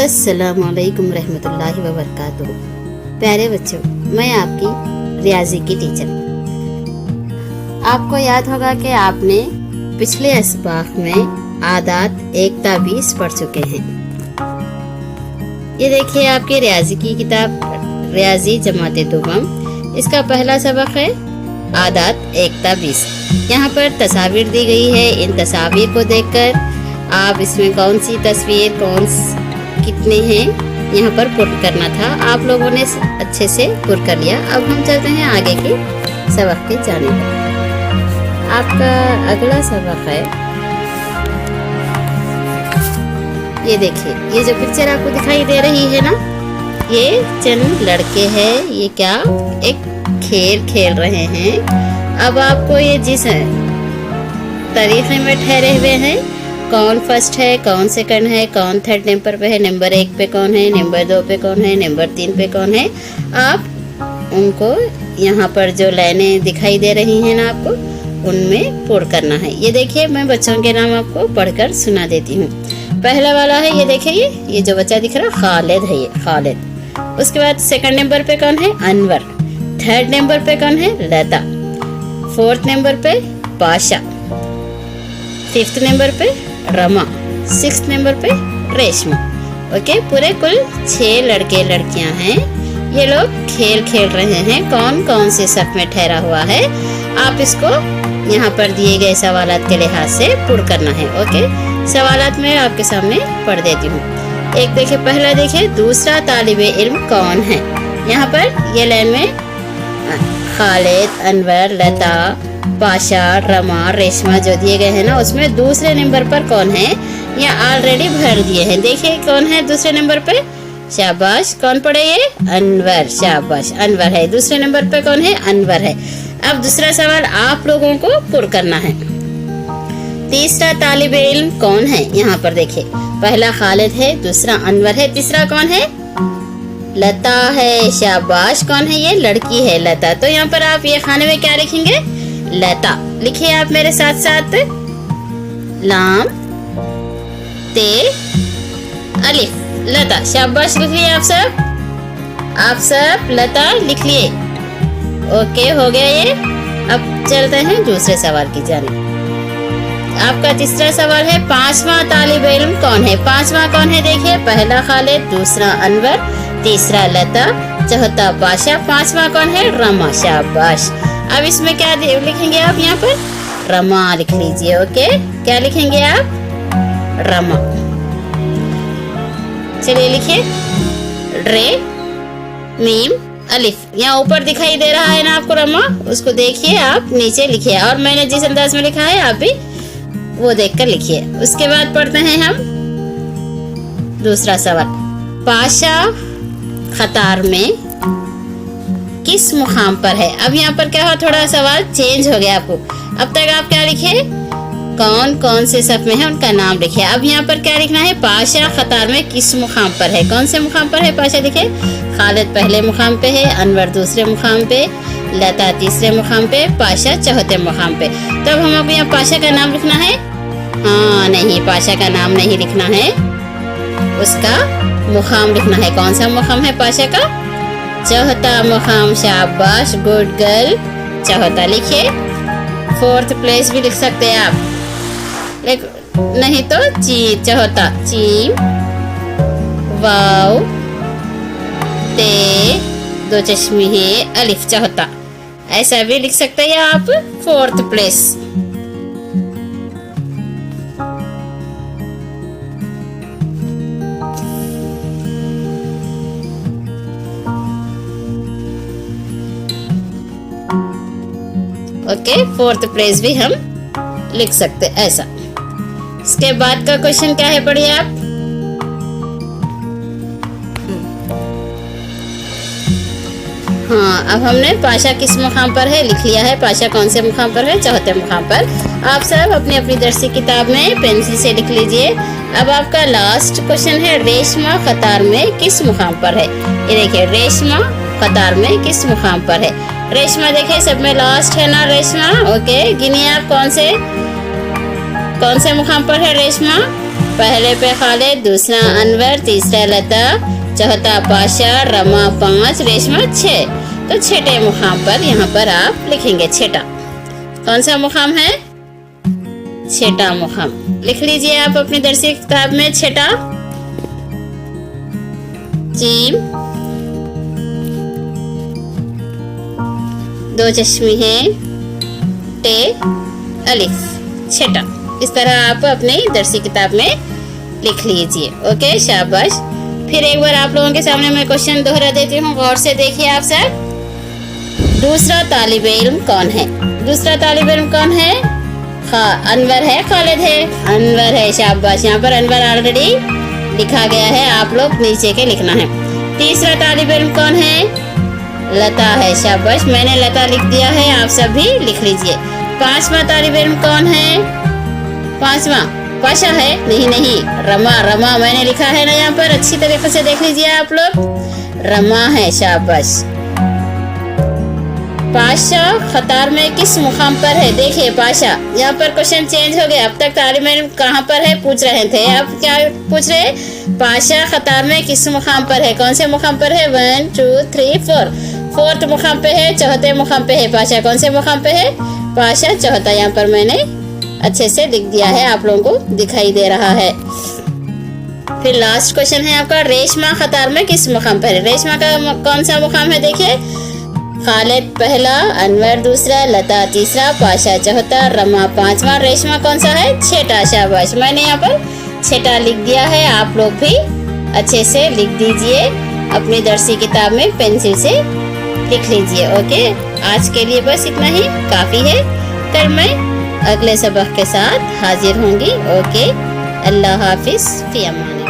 अस्सलामुअलैकुम रहमतुल्लाहि व बरकातुहू। प्यारे बच्चों, मैं आपकी रियाजी की टीचर। आपको याद होगा कि आपने पिछले असबाक में आदात 1 ता 20 पढ़ चुके हैं। ये देखिए आपकी रियाजी की किताब रियाजी जमाते दुगम, इसका पहला सबक है आदात 1 ता 20। यहाँ पर तस्वीर दी गई है। इन तस्वीर को देखकर आप इसमें कौन सी तस्वीर कितने हैं यहाँ पर पुट करना था। आप लोगों ने अच्छे से पुट कर लिया। अब हम चलते हैं आगे के सबक के जानिब। आपका अगला सबक है, ये देखिए, ये जो पिक्चर आपको दिखाई दे रही है ना, ये चंद लड़के हैं। ये क्या एक खेल खेल रहे हैं। अब आपको ये जिस तरीके में ठहरे हुए हैं, कौन फर्स्ट है, कौन सेकंड है, कौन थर्ड नंबर पे है, नंबर 1 पे कौन है, नंबर 2 पे कौन है, नंबर 3 पे कौन है, आप उनको यहाँ पर जो लाइनें दिखाई दे रही हैं ना, आपको उनमें पुट करना है। ये देखिए, मैं बच्चों के नाम आपको पढ़कर सुना देती हूँ। पहला वाला है, ये देखिए, ये जो बच्चा दिख रहा है खालिद है, ये खालिद। उसके बाद सेकंड नंबर पे कौन है, अनवर। थर्ड नंबर पे कौन है, लता। फोर्थ नंबर पे पाशा। फिफ्थ नंबर पे रमा। 6th नंबर पे रेशमा। ओके, पूरे कुल 6 लड़के लड़कियां हैं। ये लोग खेल खेल रहे हैं। कौन कौन से सफ में ठहरा हुआ है, आप इसको यहाँ पर दिए गए सवालात के लिहाज से पुट करना है। ओके, सवालात में आपके सामने पढ़ देती हूँ। एक देखिए, पहला देखिए, दूसरा तालिबे इल्म कौन है। यहाँ पर ये लाइन में खालिद, अनवर, लता, पाशा, रमा, रेशमा जो दिए गए हैं ना, उसमें दूसरे नंबर पर कौन है, ये ऑलरेडी भर दिए हैं। देखिए कौन है दूसरे नंबर पे, शाबाश। कौन पढ़े, ये अनवर। शाबाश, अनवर है। दूसरे नंबर पे कौन है, अनवर है। अब दूसरा सवाल आप लोगों को पुट करना है। तीसरा तालिबे इल्म कौन है। यहाँ पर देखिए, पहला खालिद है, दूसरा अनवर है, तीसरा कौन है, लता है। शाबाश, कौन है, ये लड़की है, लता। तो यहाँ पर आप ये खाने में क्या लिखेंगे, लता। लिखिए आप मेरे साथ साथ, लाम ते अलिफ, लता। शाबाश, लिख लिए आप सब लता लिख लिए। ओके, हो गया ये। अब चलते हैं दूसरे सवाल की जानिब। आपका तीसरा सवाल है, 5वां तालिबे इल्म कौन है। 5वां कौन है, देखिए, पहला खालिद, दूसरा अनवर, तीसरा लता, चौथा पाशा, 5वां कौन है, रमा। शाबाश। अब इसमें क्या लिखेंगे आप, यहाँ पर रमा लिख लीजिए। ओके, क्या लिखेंगे आप, रमा। चलिए लिखिए, रे मीम अलिफ। यहाँ ऊपर दिखाई दे रहा है ना आपको रमा, उसको देखिए, आप नीचे लिखिए। और मैंने जिस अंदाज में लिखा है आप भी वो देखकर लिखिए। उसके बाद पढ़ते हैं हम दूसरा सवाल। पाशा खतार में किस मुकाम पर है। अब यहाँ पर क्या हुआ, थोड़ा सवाल चेंज हो गया आपको। अब तक आप क्या लिखे, कौन कौन से सफ में है उनका नाम लिखिए। अब यहाँ पर क्या लिखना है, पाशा खतार में किस मुकाम पर है। कौन से मुकाम पर है पाशा, देखिए, खालिद पहले मुकाम पे है, अनवर दूसरे मुकाम पे, लता तीसरे मुकाम पे, पाशा चौथे मुकाम पे। तो अब हमको यहाँ पाशा का नाम लिखना है। हाँ नहीं, पाशा का नाम नहीं लिखना है, उसका मुकाम लिखना है। कौन सा मुकाम है पाशा का, चौथा मुकाम। शाबाश, गुड गर्ल, चौथा लिखिए। 4th प्लेस भी लिख सकते हैं आप, नहीं तो चौथा, चीम वाव ते 2 चश्मे है, अलिफ, चौथा। ऐसा भी लिख सकते हैं आप, 4th place. Okay, 4th place भी हम लिख सकते ऐसा। इसके बाद का क्वेश्चन क्या है, पढ़िए आप। हाँ, अब हमने पाशा किस मुकाम पर है लिख लिया है। पाशा कौन से मुकाम पर है, चौथे मुकाम पर। आप सब अपनी अपनी दरसी किताब में पेंसिल से लिख लीजिए। अब आपका लास्ट क्वेश्चन है, रेशमा कतार में किस मुकाम पर है। ये देखिए, रेशमा कतार में किस मुकाम पर है। रेशमा देखिए, सब में लास्ट है ना रेशमा। ओके, गिनिए आप कौन से कौन से मुकाम पर है रेशमा? पहले पे खालिद, दूसरा अनवर, तीसरा लता, चौथा पाशा, रमा 5, रेशमा 6। तो छठे मुकाम पर यहाँ पर आप लिखेंगे छठा। कौन सा मुकाम है? छठा मुकाम। लिख लीजिए आप अपनी दरसी किताब में छठा। जीम, 2 चश्मी है, टे, अलिफ, छठा। इस तरह आप अपनी दरसी किताब में लिख लीजिए। ओके, शाबाश। फिर एक बार आप लोगों के सामने मैं क्वेश्चन दोहरा देती हूँ, गौर से देखिए आप सब। दूसरा तालिब इल्म कौन है? दूसरा तालिब इल्म कौन है? अनवर है, खालिद है? अनवर है, शाबाश। यहाँ पर अनवर ऑलरेडी लिखा गया है, आप लोग नीचे के लिखना है। तीसरा तालिब इल्म कौन है? लता है, शाबाश। मैंने लता लिख दिया है, आप सब भी लिख लीजिए। पांचवा तालिब इल्म कौन है? पांचवा पाशा है? नहीं, रमा, रमा मैंने लिखा है ना यहाँ पर, अच्छी तरीके से देख लीजिए आप लोग। रमा है, शाबाश। पाशा कतार में किस मुकाम पर है? देखिए पाशा, यहाँ पर क्वेश्चन चेंज हो गया। अब तक तालिब इल्म कहाँ पर है पूछ रहे थे, अब क्या पूछ रहे? पाशा कतार में किस मुकाम पर है? कौन से मुकाम पर है? 1 2 3 4, 4th मुकाम पे है, चौथे मुकाम पे है पाशा। कौन से मुकाम पे है? पाशा चौथा। यहाँ पर मैंने अच्छे से लिख दिया है, आप लोगों को दिखाई दे रहा है। फिर लास्ट क्वेश्चन है आपका, रेशमा कतार में किस मुकाम पर है? रेशमा का कौन सा मुकाम है? देखिए, खालिद पहला, अनवर दूसरा, लता तीसरा, पाशा चौथा, रमा 5वां, रेशमा कौन सा है? छठा, शाबाश। मैंने यहाँ पर छठा लिख दिया है, आप लोग भी अच्छे से लिख दीजिए, अपनी दरसी किताब में पेंसिल से लिख लीजिए। ओके, आज के लिए बस इतना ही काफी है। कल मैं अगले सबक के साथ हाजिर होंगी। ओके, अल्लाह हाफिज, फी अमान।